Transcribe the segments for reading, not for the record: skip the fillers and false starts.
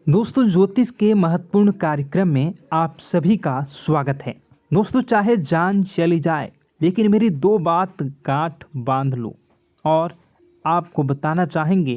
दोस्तों, ज्योतिष के महत्वपूर्ण कार्यक्रम में आप सभी का स्वागत है। दोस्तों, चाहे जान चली जाए लेकिन मेरी दो बात गांठ बांध लो। और आपको बताना चाहेंगे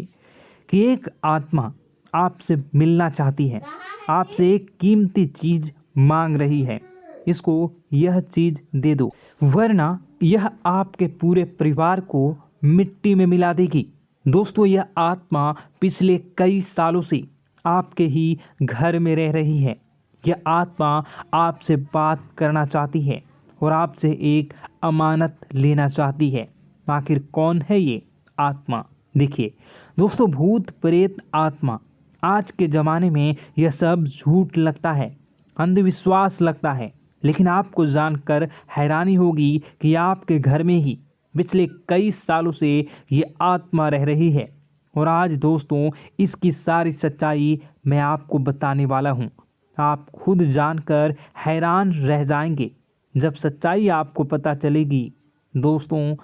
कि एक आत्मा आपसे मिलना चाहती है, आपसे एक कीमती चीज मांग रही है। इसको यह चीज दे दो, वरना यह आपके पूरे परिवार को मिट्टी में मिला देगी। दोस्तों, यह आत्मा पिछले कई सालों से आपके ही घर में रह रही है। यह आत्मा आपसे बात करना चाहती है और आपसे एक अमानत लेना चाहती है। आखिर कौन है ये आत्मा? देखिए दोस्तों, भूत प्रेत आत्मा, आज के ज़माने में यह सब झूठ लगता है, अंधविश्वास लगता है, लेकिन आपको जानकर हैरानी होगी कि आपके घर में ही पिछले कई सालों से ये आत्मा रह रही है। और आज दोस्तों, इसकी सारी सच्चाई मैं आपको बताने वाला हूँ। आप खुद जानकर हैरान रह जाएंगे जब सच्चाई आपको पता चलेगी। दोस्तों,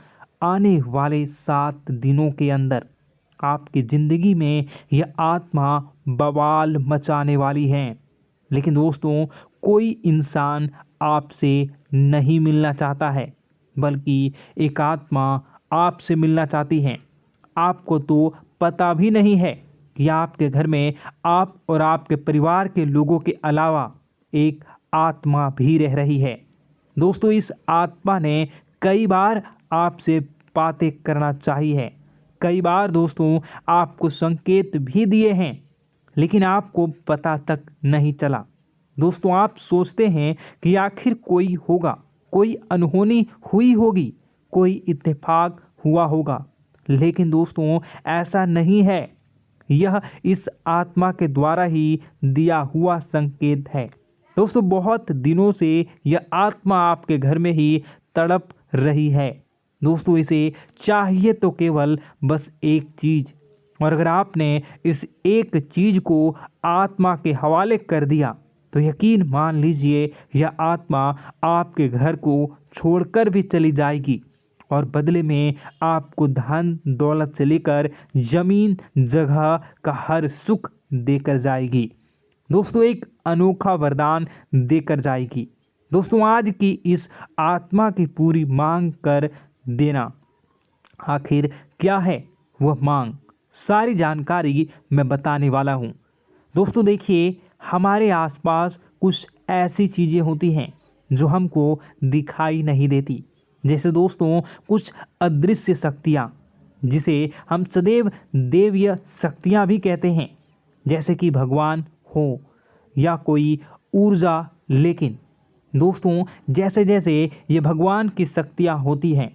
आने वाले 7 दिनों के अंदर आपकी ज़िंदगी में यह आत्मा बवाल मचाने वाली है। लेकिन दोस्तों, कोई इंसान आपसे नहीं मिलना चाहता है, बल्कि एक आत्मा आपसे मिलना चाहती है। आपको तो पता भी नहीं है कि आपके घर में आप और आपके परिवार के लोगों के अलावा एक आत्मा भी रह रही है। दोस्तों, इस आत्मा ने कई बार आपसे बातें करना चाहिए है, कई बार दोस्तों आपको संकेत भी दिए हैं, लेकिन आपको पता तक नहीं चला। दोस्तों, आप सोचते हैं कि आखिर कोई होगा, कोई अनहोनी हुई होगी, कोई इत्तेफाक हुआ होगा, लेकिन दोस्तों ऐसा नहीं है। यह इस आत्मा के द्वारा ही दिया हुआ संकेत है। दोस्तों, बहुत दिनों से यह आत्मा आपके घर में ही तड़प रही है। दोस्तों, इसे चाहिए तो केवल बस एक चीज़, और अगर आपने इस एक चीज़ को आत्मा के हवाले कर दिया तो यकीन मान लीजिए यह आत्मा आपके घर को छोड़कर भी चली जाएगी और बदले में आपको धन दौलत से लेकर जमीन जगह का हर सुख देकर जाएगी। दोस्तों, एक अनोखा वरदान देकर जाएगी। दोस्तों, आज की इस आत्मा की पूरी मांग कर देना। आखिर क्या है वह मांग? सारी जानकारी मैं बताने वाला हूँ। दोस्तों देखिए, हमारे आसपास कुछ ऐसी चीज़ें होती हैं जो हमको दिखाई नहीं देती। जैसे दोस्तों कुछ अदृश्य शक्तियाँ, जिसे हम सदैव देवीय शक्तियाँ भी कहते हैं, जैसे कि भगवान हो या कोई ऊर्जा। लेकिन दोस्तों, जैसे जैसे ये भगवान की शक्तियाँ होती हैं,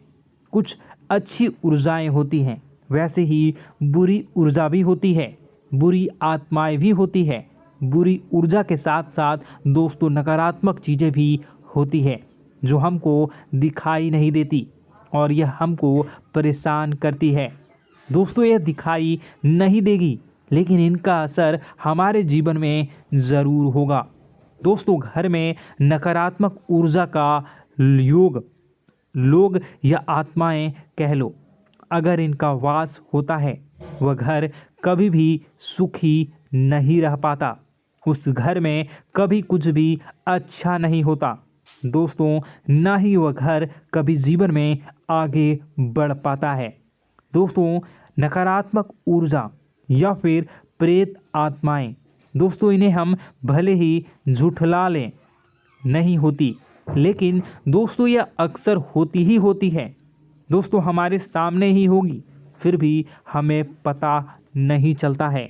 कुछ अच्छी ऊर्जाएं होती हैं, वैसे ही बुरी ऊर्जा भी होती है, बुरी आत्माएं भी होती है। बुरी ऊर्जा के साथ साथ दोस्तों नकारात्मक चीज़ें भी होती है जो हमको दिखाई नहीं देती और यह हमको परेशान करती है। दोस्तों, यह दिखाई नहीं देगी, लेकिन इनका असर हमारे जीवन में ज़रूर होगा। दोस्तों, घर में नकारात्मक ऊर्जा का योग, लोग या आत्माएं कह लो, अगर इनका वास होता है, वह घर कभी भी सुखी नहीं रह पाता। उस घर में कभी कुछ भी अच्छा नहीं होता। दोस्तों, ना ही वह घर कभी जीवन में आगे बढ़ पाता है। दोस्तों, नकारात्मक ऊर्जा या फिर प्रेत आत्माएं, दोस्तों इन्हें हम भले ही झुठला लें, नहीं होती, लेकिन दोस्तों यह अक्सर होती ही होती है। दोस्तों, हमारे सामने ही होगी, फिर भी हमें पता नहीं चलता है।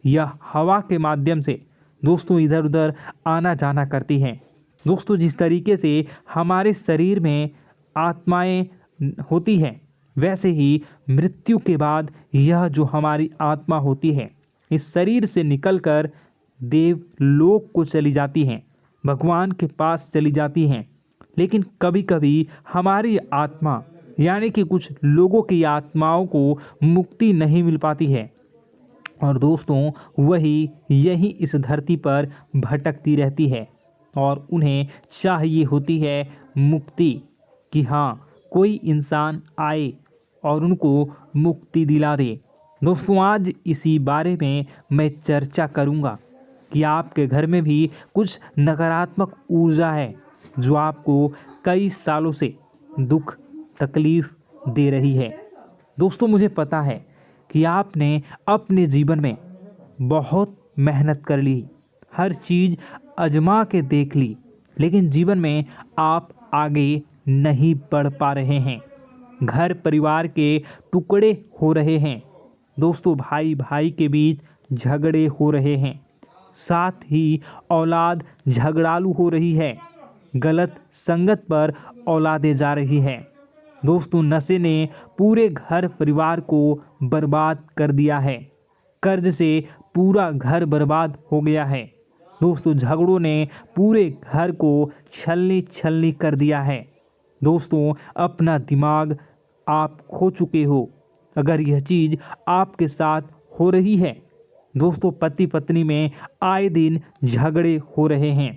यह हवा के माध्यम से दोस्तों इधर उधर आना जाना करती हैं। दोस्तों, जिस तरीके से हमारे शरीर में आत्माएं होती हैं, वैसे ही मृत्यु के बाद यह जो हमारी आत्मा होती है, इस शरीर से निकलकर देवलोक को चली जाती हैं, भगवान के पास चली जाती हैं। लेकिन कभी कभी हमारी आत्मा, यानी कि कुछ लोगों की आत्माओं को मुक्ति नहीं मिल पाती है, और दोस्तों वही यही इस धरती पर भटकती रहती है और उन्हें चाहिए होती है मुक्ति, कि हाँ कोई इंसान आए और उनको मुक्ति दिला दे। दोस्तों, आज इसी बारे में मैं चर्चा करूँगा कि आपके घर में भी कुछ नकारात्मक ऊर्जा है जो आपको कई सालों से दुख तकलीफ दे रही है। दोस्तों, मुझे पता है कि आपने अपने जीवन में बहुत मेहनत कर ली, हर चीज़ आजमा के देख ली, लेकिन जीवन में आप आगे नहीं बढ़ पा रहे हैं। घर परिवार के टुकड़े हो रहे हैं। दोस्तों, भाई भाई के बीच झगड़े हो रहे हैं। साथ ही औलाद झगड़ालू हो रही है। गलत संगत पर औलादें जा रही है। दोस्तों, नशे ने पूरे घर परिवार को बर्बाद कर दिया है। कर्ज से पूरा घर बर्बाद हो गया है। दोस्तों, झगड़ों ने पूरे घर को छलनी छलनी कर दिया है। दोस्तों, अपना दिमाग आप खो चुके हो अगर यह चीज़ आपके साथ हो रही है। दोस्तों, पति पत्नी में आए दिन झगड़े हो रहे हैं।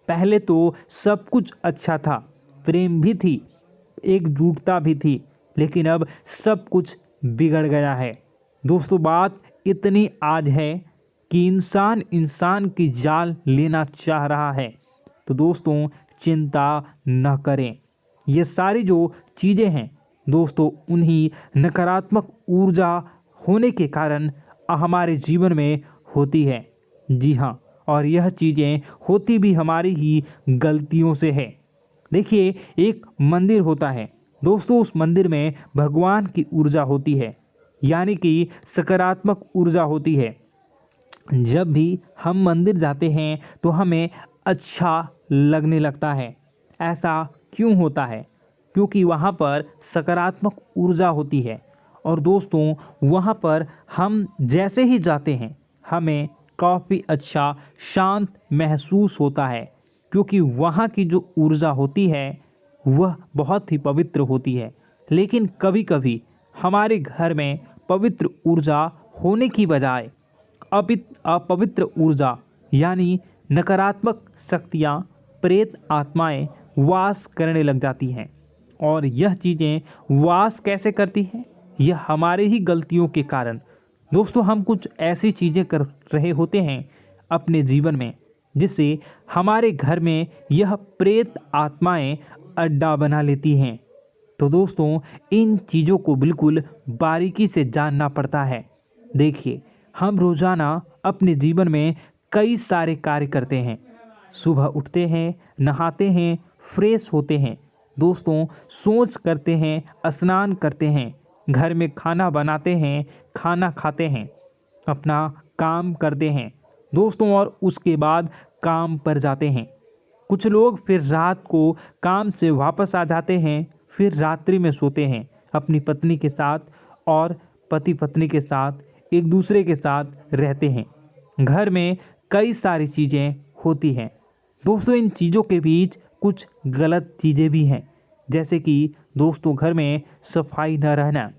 पहले तो सब कुछ अच्छा था, प्रेम भी थी, एकजुटता भी थी, लेकिन अब सब कुछ बिगड़ गया है। दोस्तों, बात इतनी आज है कि इंसान इंसान की जान लेना चाह रहा है। तो दोस्तों, चिंता न करें। ये सारी जो चीज़ें हैं दोस्तों, उन्हीं नकारात्मक ऊर्जा होने के कारण हमारे जीवन में होती है। जी हाँ, और यह चीज़ें होती भी हमारी ही गलतियों से है। देखिए, एक मंदिर होता है दोस्तों, उस मंदिर में भगवान की ऊर्जा होती है, यानी कि सकारात्मक ऊर्जा होती है। जब भी हम मंदिर जाते हैं तो हमें अच्छा लगने लगता है। ऐसा क्यों होता है? क्योंकि वहाँ पर सकारात्मक ऊर्जा होती है। और दोस्तों, वहाँ पर हम जैसे ही जाते हैं हमें काफ़ी अच्छा शांत महसूस होता है, क्योंकि वहाँ की जो ऊर्जा होती है वह बहुत ही पवित्र होती है। लेकिन कभी कभी हमारे घर में पवित्र ऊर्जा होने की बजाय अपवित्र ऊर्जा यानी नकारात्मक शक्तियाँ, प्रेत आत्माएं वास करने लग जाती हैं। और यह चीज़ें वास कैसे करती हैं? यह हमारे ही गलतियों के कारण। दोस्तों, हम कुछ ऐसी चीज़ें कर रहे होते हैं अपने जीवन में जिससे हमारे घर में यह प्रेत आत्माएं अड्डा बना लेती हैं। तो दोस्तों, इन चीज़ों को बिल्कुल बारीकी से जानना पड़ता है। देखिए, हम रोज़ाना अपने जीवन में कई सारे कार्य करते हैं। सुबह उठते हैं, नहाते हैं, फ्रेश होते हैं। दोस्तों, सोच करते हैं, स्नान करते हैं, घर में खाना बनाते हैं, खाना खाते हैं, अपना काम करते हैं दोस्तों, और उसके बाद काम पर जाते हैं। कुछ लोग फिर रात को काम से वापस आ जाते हैं, फिर रात्रि में सोते हैं अपनी पत्नी के साथ, और पति पत्नी के साथ एक दूसरे के साथ रहते हैं। घर में कई सारी चीज़ें होती हैं दोस्तों। इन चीज़ों के बीच कुछ गलत चीज़ें भी हैं, जैसे कि दोस्तों, घर में सफाई न रहना।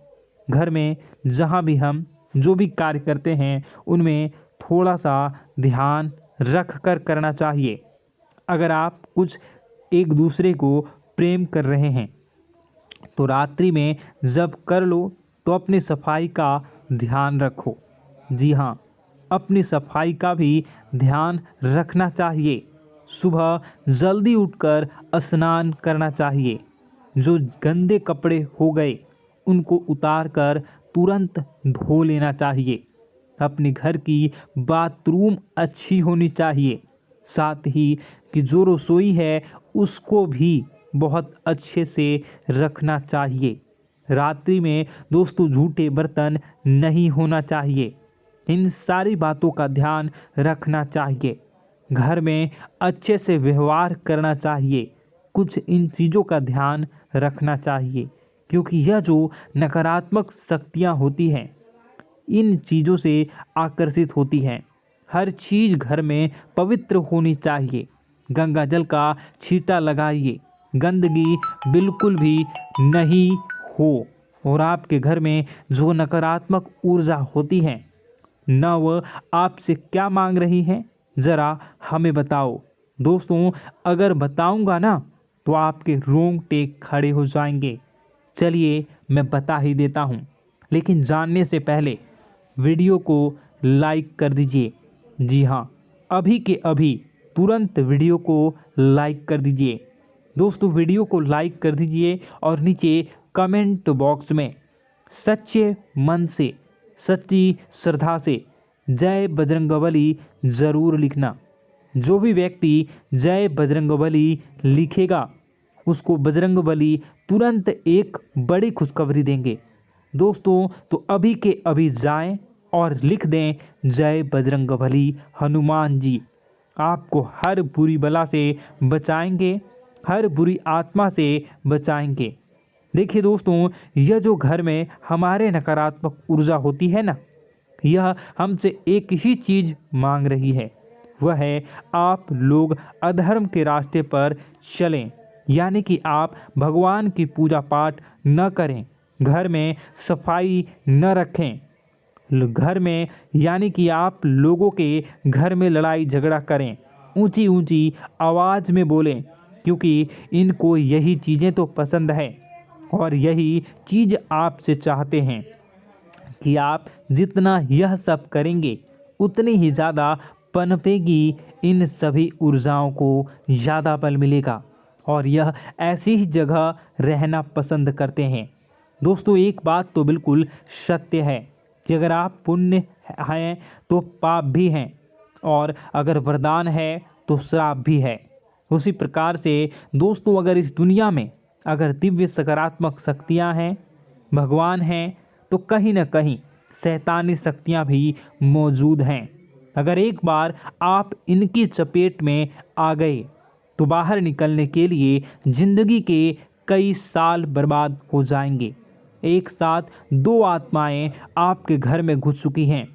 घर में जहाँ भी हम जो भी कार्य करते हैं उनमें थोड़ा सा ध्यान रख कर करना चाहिए। अगर आप कुछ एक दूसरे को प्रेम कर रहे हैं तो रात्रि में जब कर लो तो अपनी सफाई का ध्यान रखो। जी हाँ, अपनी सफाई का भी ध्यान रखना चाहिए। सुबह जल्दी उठकर स्नान करना चाहिए। जो गंदे कपड़े हो गए उनको उतार कर तुरंत धो लेना चाहिए। अपने घर की बाथरूम अच्छी होनी चाहिए। साथ ही कि जो रसोई है उसको भी बहुत अच्छे से रखना चाहिए। रात्रि में दोस्तों, झूठे बर्तन नहीं होना चाहिए। इन सारी बातों का ध्यान रखना चाहिए। घर में अच्छे से व्यवहार करना चाहिए। कुछ इन चीज़ों का ध्यान रखना चाहिए, क्योंकि यह जो नकारात्मक शक्तियाँ होती हैं इन चीज़ों से आकर्षित होती हैं। हर चीज़ घर में पवित्र होनी चाहिए। गंगा जल का छींटा लगाइए, गंदगी बिल्कुल भी नहीं हो। और आपके घर में जो नकारात्मक ऊर्जा होती है न वह आपसे क्या मांग रही हैं, ज़रा हमें बताओ। दोस्तों, अगर बताऊंगा ना तो आपके रोंगटे खड़े हो जाएंगे। चलिए, मैं बता ही देता हूँ, लेकिन जानने से पहले वीडियो को लाइक कर दीजिए। जी हाँ, अभी के अभी तुरंत वीडियो को लाइक कर दीजिए। दोस्तों वीडियो को लाइक कर दीजिए और नीचे कमेंट बॉक्स में सच्चे मन से, सच्ची श्रद्धा से जय बजरंगबली ज़रूर लिखना। जो भी व्यक्ति जय बजरंगबली लिखेगा उसको बजरंगबली तुरंत एक बड़ी खुशखबरी देंगे। दोस्तों तो अभी के अभी जाएं और लिख दें जय बजरंगबली हनुमान जी, आपको हर बुरी बला से बचाएंगे, हर बुरी आत्मा से बचाएंगे। देखिए दोस्तों, यह जो घर में हमारे नकारात्मक ऊर्जा होती है ना, यह हमसे एक ही चीज़ मांग रही है, वह है आप लोग अधर्म के रास्ते पर चलें, यानी कि आप भगवान की पूजा पाठ न करें, घर में सफाई न रखें, घर में यानी कि आप लोगों के घर में लड़ाई झगड़ा करें, ऊंची ऊंची आवाज़ में बोलें, क्योंकि इनको यही चीज़ें तो पसंद है और यही चीज़ आपसे चाहते हैं कि आप जितना यह सब करेंगे उतनी ही ज़्यादा पनपेगी इन सभी ऊर्जाओं को ज़्यादा बल मिलेगा और यह ऐसी ही जगह रहना पसंद करते हैं। दोस्तों एक बात तो बिल्कुल सत्य है कि अगर आप पुण्य हैं तो पाप भी हैं और अगर वरदान है तो श्राप भी है। उसी प्रकार से दोस्तों अगर इस दुनिया में अगर दिव्य सकारात्मक शक्तियां हैं, भगवान हैं, तो कहीं न कहीं शैतानी शक्तियां भी मौजूद हैं। अगर एक बार आप इनकी चपेट में आ गए तो बाहर निकलने के लिए ज़िंदगी के कई साल बर्बाद हो जाएंगे। एक साथ दो आत्माएं आपके घर में घुस चुकी हैं,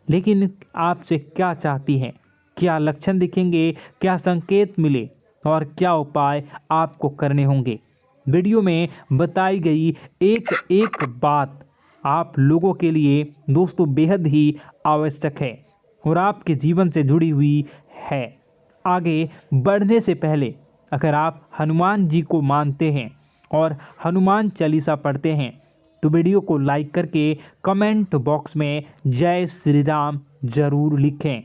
लेकिन आपसे क्या चाहती हैं, क्या लक्षण दिखेंगे, क्या संकेत मिले और क्या उपाय आपको करने होंगे। वीडियो में बताई गई एक एक बात आप लोगों के लिए दोस्तों बेहद ही आवश्यक है और आपके जीवन से जुड़ी हुई है। आगे बढ़ने से पहले अगर आप हनुमान जी को मानते हैं और हनुमान चालीसा पढ़ते हैं तो वीडियो को लाइक करके कमेंट बॉक्स में जय श्री राम ज़रूर लिखें।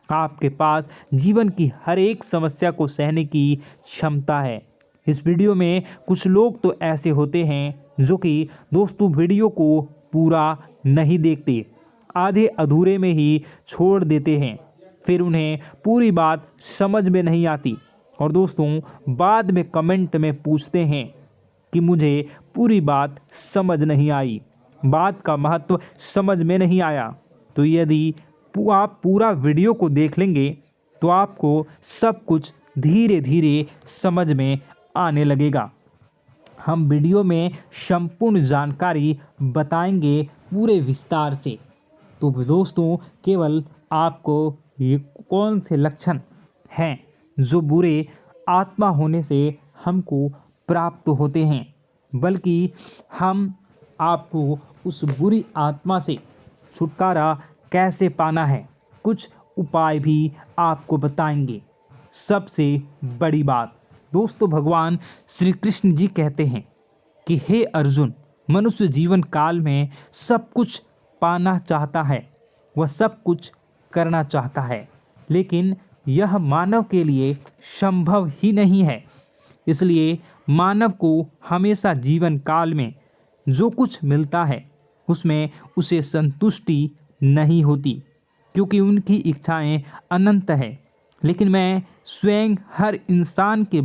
आपके पास जीवन की हर एक समस्या को सहने की क्षमता है। इस वीडियो में कुछ लोग तो ऐसे होते हैं जो कि दोस्तों वीडियो को पूरा नहीं देखते, आधे अधूरे में ही छोड़ देते हैं, फिर उन्हें पूरी बात समझ में नहीं आती और दोस्तों बाद में कमेंट में पूछते हैं कि मुझे पूरी बात समझ नहीं आई, बात का महत्व समझ में नहीं आया। तो यदि आप पूरा वीडियो को देख लेंगे तो आपको सब कुछ धीरे धीरे समझ में आने लगेगा। हम वीडियो में संपूर्ण जानकारी बताएंगे पूरे विस्तार से। तो दोस्तों केवल आपको ये कौन से लक्षण हैं जो बुरे आत्मा होने से हमको प्राप्त होते हैं, बल्कि हम आपको उस बुरी आत्मा से छुटकारा कैसे पाना है, कुछ उपाय भी आपको बताएंगे। सबसे बड़ी बात दोस्तों, भगवान श्री कृष्ण जी कहते हैं कि हे अर्जुन, मनुष्य जीवन काल में सब कुछ पाना चाहता है, वह सब कुछ करना चाहता है, लेकिन यह मानव के लिए संभव ही नहीं है। इसलिए मानव को हमेशा जीवन काल में जो कुछ मिलता है उसमें उसे संतुष्टि नहीं होती, क्योंकि उनकी इच्छाएं अनंत है। लेकिन मैं स्वयं हर इंसान के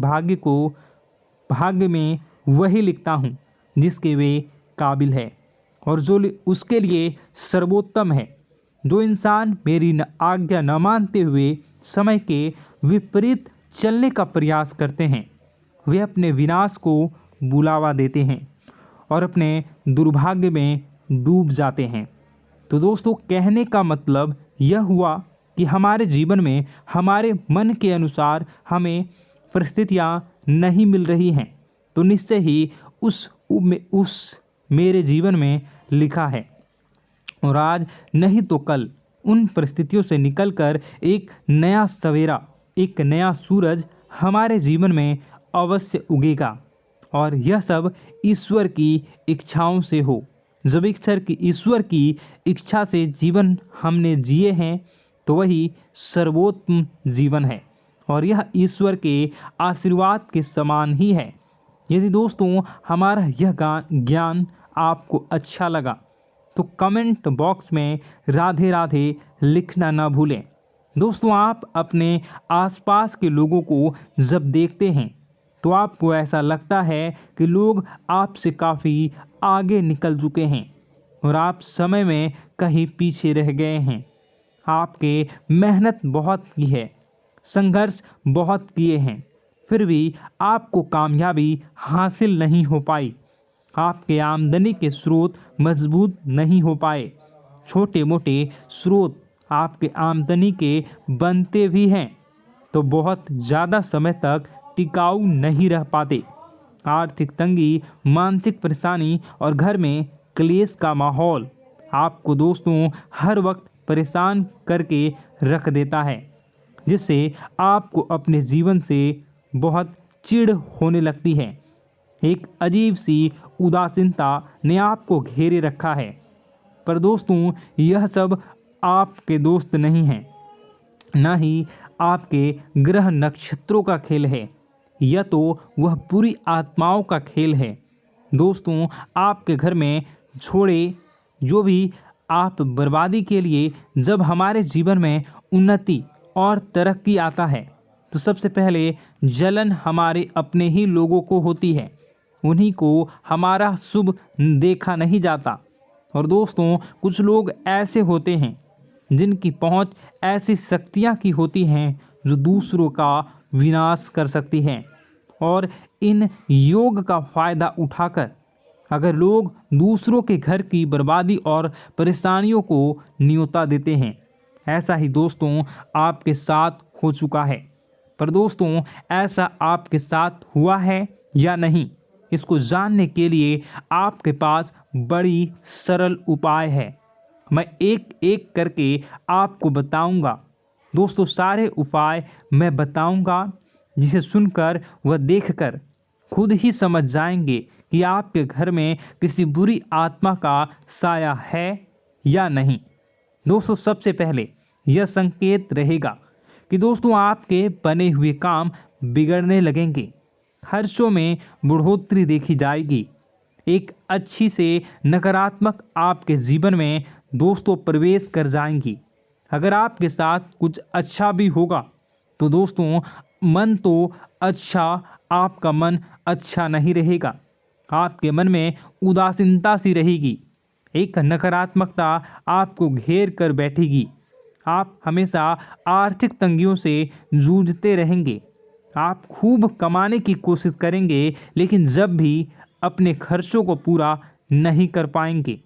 भाग्य में वही लिखता हूँ जिसके वे काबिल है और जो उसके लिए सर्वोत्तम है। जो इंसान मेरी आज्ञा न मानते हुए समय के विपरीत चलने का प्रयास करते हैं, वे अपने विनाश को बुलावा देते हैं और अपने दुर्भाग्य में डूब जाते हैं। तो दोस्तों कहने का मतलब यह हुआ कि हमारे जीवन में हमारे मन के अनुसार हमें परिस्थितियाँ नहीं मिल रही हैं, तो निश्चय ही उस मेरे जीवन में लिखा है और आज नहीं तो कल उन परिस्थितियों से निकलकर एक नया सवेरा, एक नया सूरज हमारे जीवन में अवश्य उगेगा और यह सब ईश्वर की इच्छाओं से हो। जब ईश्वर की इच्छा से जीवन हमने जिए हैं तो वही सर्वोत्तम जीवन है और यह ईश्वर के आशीर्वाद के समान ही है। यदि दोस्तों हमारा यह ज्ञान आपको अच्छा लगा तो कमेंट बॉक्स में राधे राधे लिखना ना भूलें। दोस्तों आप अपने आसपास के लोगों को जब देखते हैं तो आपको ऐसा लगता है कि लोग आपसे काफ़ी आगे निकल चुके हैं और आप समय में कहीं पीछे रह गए हैं। आपके मेहनत बहुत की है, संघर्ष बहुत किए हैं, फिर भी आपको कामयाबी हासिल नहीं हो पाई। आपके आमदनी के स्रोत मजबूत नहीं हो पाए। छोटे मोटे स्रोत आपके आमदनी के बनते भी हैं तो बहुत ज़्यादा समय तक टिकाऊ नहीं रह पाते। आर्थिक तंगी, मानसिक परेशानी और घर में क्लेश का माहौल आपको दोस्तों हर वक्त परेशान करके रख देता है, जिससे आपको अपने जीवन से बहुत चिढ़ होने लगती है। एक अजीब सी उदासीनता ने आपको घेरे रखा है। पर दोस्तों यह सब आपके दोस्त नहीं हैं, न ही आपके ग्रह नक्षत्रों का खेल है, यह तो वह बुरी आत्माओं का खेल है। दोस्तों आपके घर में छोड़े जो भी आप बर्बादी के लिए जब हमारे जीवन में उन्नति और तरक्की आता है तो सबसे पहले जलन हमारे अपने ही लोगों को होती है। उन्हीं को हमारा शुभ देखा नहीं जाता। और दोस्तों कुछ लोग ऐसे होते हैं जिनकी पहुंच ऐसी शक्तियां की होती हैं जो दूसरों का विनाश कर सकती हैं। और इन योग का फ़ायदा उठाकर अगर लोग दूसरों के घर की बर्बादी और परेशानियों को न्योता देते हैं, ऐसा ही दोस्तों आपके साथ हो चुका है। पर दोस्तों ऐसा आपके साथ हुआ है या नहीं, इसको जानने के लिए आपके पास बड़ी सरल उपाय है। मैं एक एक करके आपको बताऊंगा। दोस्तों सारे उपाय मैं बताऊंगा, जिसे सुनकर व देखकर खुद ही समझ जाएंगे कि आपके घर में किसी बुरी आत्मा का साया है या नहीं। दोस्तों सबसे पहले यह संकेत रहेगा कि दोस्तों आपके बने हुए काम बिगड़ने लगेंगे, खर्चों में बढ़ोतरी देखी जाएगी, एक अच्छी से नकारात्मक आपके जीवन में दोस्तों प्रवेश कर जाएंगी। अगर आपके साथ कुछ अच्छा भी होगा तो दोस्तों मन तो अच्छा, आपका मन अच्छा नहीं रहेगा। आपके मन में उदासीनता सी रहेगी, एक नकारात्मकता आपको घेर कर बैठेगी। आप हमेशा आर्थिक तंगियों से जूझते रहेंगे। आप खूब कमाने की कोशिश करेंगे लेकिन जब भी अपने खर्चों को पूरा नहीं कर पाएंगे।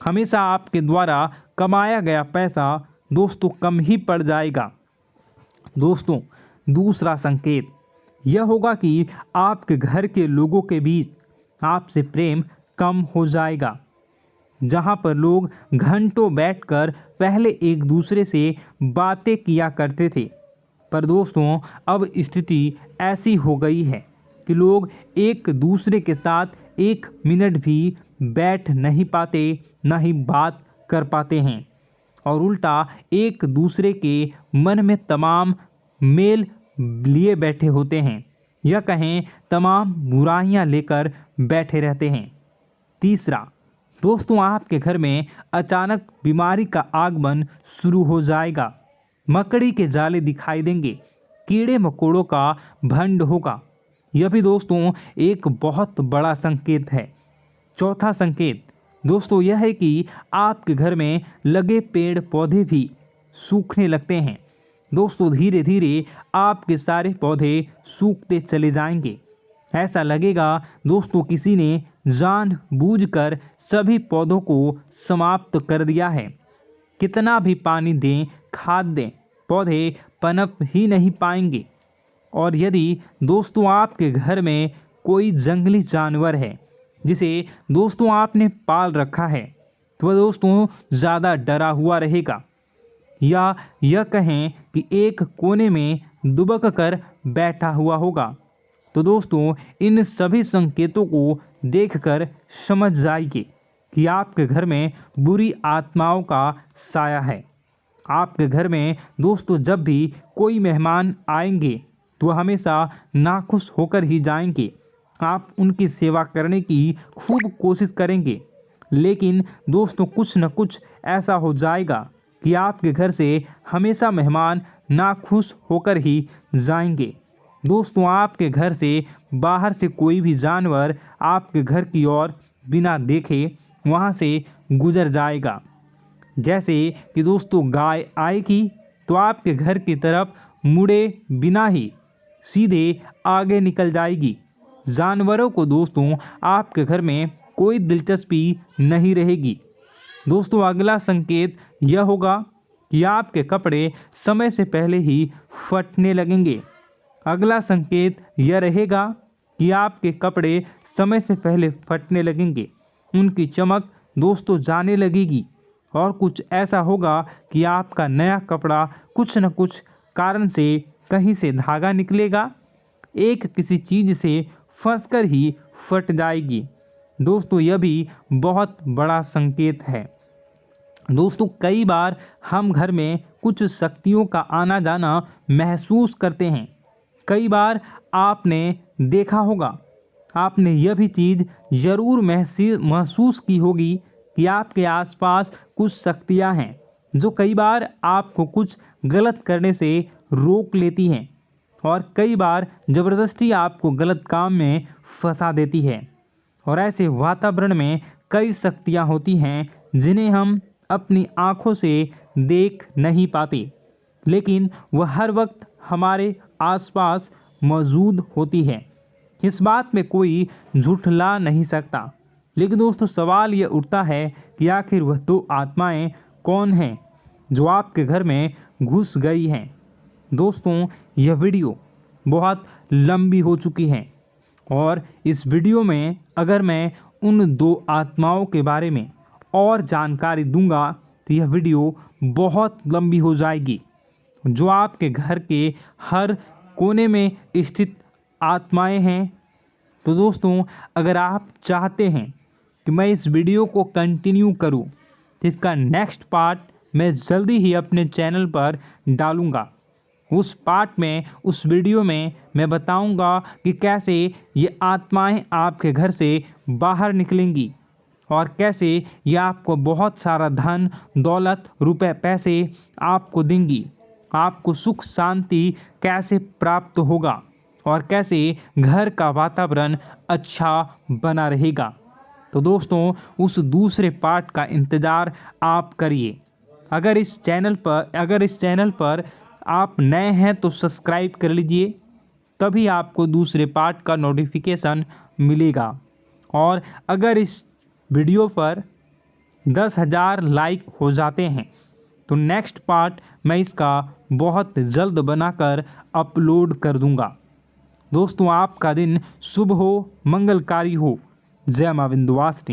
हमेशा आपके द्वारा कमाया गया पैसा दोस्तों कम ही पड़ जाएगा। दोस्तों दूसरा संकेत यह होगा कि आपके घर के लोगों के बीच आपसे प्रेम कम हो जाएगा। जहां पर लोग घंटों बैठकर पहले एक दूसरे से बातें किया करते थे, पर दोस्तों अब स्थिति ऐसी हो गई है कि लोग एक दूसरे के साथ एक मिनट भी बैठ नहीं पाते, न ही बात कर पाते हैं और उल्टा एक दूसरे के मन में तमाम मेल लिए बैठे होते हैं, या कहें तमाम बुराइयां लेकर बैठे रहते हैं। तीसरा दोस्तों आपके घर में अचानक बीमारी का आगमन शुरू हो जाएगा। मकड़ी के जाले दिखाई देंगे, कीड़े मकोड़ों का भंड होगा। यह भी दोस्तों एक बहुत बड़ा संकेत है। चौथा संकेत दोस्तों यह है कि आपके घर में लगे पेड़ पौधे भी सूखने लगते हैं। दोस्तों धीरे धीरे आपके सारे पौधे सूखते चले जाएंगे। ऐसा लगेगा दोस्तों किसी ने जानबूझकर सभी पौधों को समाप्त कर दिया है। कितना भी पानी दें, खाद दें, पौधे पनप ही नहीं पाएंगे। और यदि दोस्तों आपके घर में कोई जंगली जानवर है जिसे दोस्तों आपने पाल रखा है तो वह दोस्तों ज़्यादा डरा हुआ रहेगा, या यह कहें कि एक कोने में दुबक कर बैठा हुआ होगा, तो दोस्तों इन सभी संकेतों को देखकर समझ जाइए कि आपके घर में बुरी आत्माओं का साया है। आपके घर में दोस्तों जब भी कोई मेहमान आएंगे तो हमेशा नाखुश होकर ही जाएंगे। आप उनकी सेवा करने की खूब कोशिश करेंगे, लेकिन दोस्तों कुछ न कुछ ऐसा हो जाएगा कि आपके घर से हमेशा मेहमान नाखुश होकर ही जाएंगे। दोस्तों आपके घर से बाहर से कोई भी जानवर आपके घर की ओर बिना देखे वहां से गुजर जाएगा। जैसे कि दोस्तों गाय आएगी तो आपके घर की तरफ मुड़े बिना ही सीधे आगे निकल जाएगी। जानवरों को दोस्तों आपके घर में कोई दिलचस्पी नहीं रहेगी। दोस्तों अगला संकेत यह होगा कि आपके कपड़े समय से पहले ही फटने लगेंगे। अगला संकेत यह रहेगा कि आपके कपड़े समय से पहले फटने लगेंगे, उनकी चमक दोस्तों जाने लगेगी और कुछ ऐसा होगा कि आपका नया कपड़ा कुछ न कुछ कारण से कहीं से धागा निकलेगा, एक किसी चीज़ से फंसकर ही फट जाएगी। दोस्तों यह भी बहुत बड़ा संकेत है। दोस्तों कई बार हम घर में कुछ शक्तियों का आना जाना महसूस करते हैं। कई बार आपने देखा होगा, आपने यह भी चीज़ ज़रूर महसूस की होगी कि आपके आसपास कुछ शक्तियां हैं जो कई बार आपको कुछ गलत करने से रोक लेती हैं और कई बार ज़बरदस्ती आपको गलत काम में फंसा देती है। और ऐसे वातावरण में कई शक्तियां होती हैं जिन्हें हम अपनी आँखों से देख नहीं पाते, लेकिन वह हर वक्त हमारे आसपास मौजूद होती है। इस बात में कोई झुठला नहीं सकता। लेकिन दोस्तों सवाल यह उठता है कि आखिर वह दो आत्माएं कौन हैं जो आपके घर में घुस गई हैं। दोस्तों यह वीडियो बहुत लंबी हो चुकी है और इस वीडियो में अगर मैं उन दो आत्माओं के बारे में और जानकारी दूंगा तो यह वीडियो बहुत लंबी हो जाएगी। जो आपके घर के हर कोने में स्थित आत्माएं हैं। तो दोस्तों अगर आप चाहते हैं कि मैं इस वीडियो को कंटिन्यू करूं तो इसका नेक्स्ट पार्ट मैं जल्दी ही अपने चैनल पर डालूंगा। उस पार्ट में, उस वीडियो में मैं बताऊंगा कि कैसे ये आत्माएं आपके घर से बाहर निकलेंगी और कैसे ये आपको बहुत सारा धन दौलत रुपए पैसे आपको देंगी, आपको सुख शांति कैसे प्राप्त होगा और कैसे घर का वातावरण अच्छा बना रहेगा। तो दोस्तों उस दूसरे पार्ट का इंतज़ार आप करिए। अगर इस चैनल पर आप नए हैं तो सब्सक्राइब कर लीजिए, तभी आपको दूसरे पार्ट का नोटिफिकेशन मिलेगा। और अगर इस वीडियो पर 10,000 लाइक हो जाते हैं तो नेक्स्ट पार्ट मैं इसका बहुत जल्द बनाकर अपलोड कर दूंगा। दोस्तों आपका दिन शुभ हो, मंगलकारी हो। जय मां विंध्यवासिनी।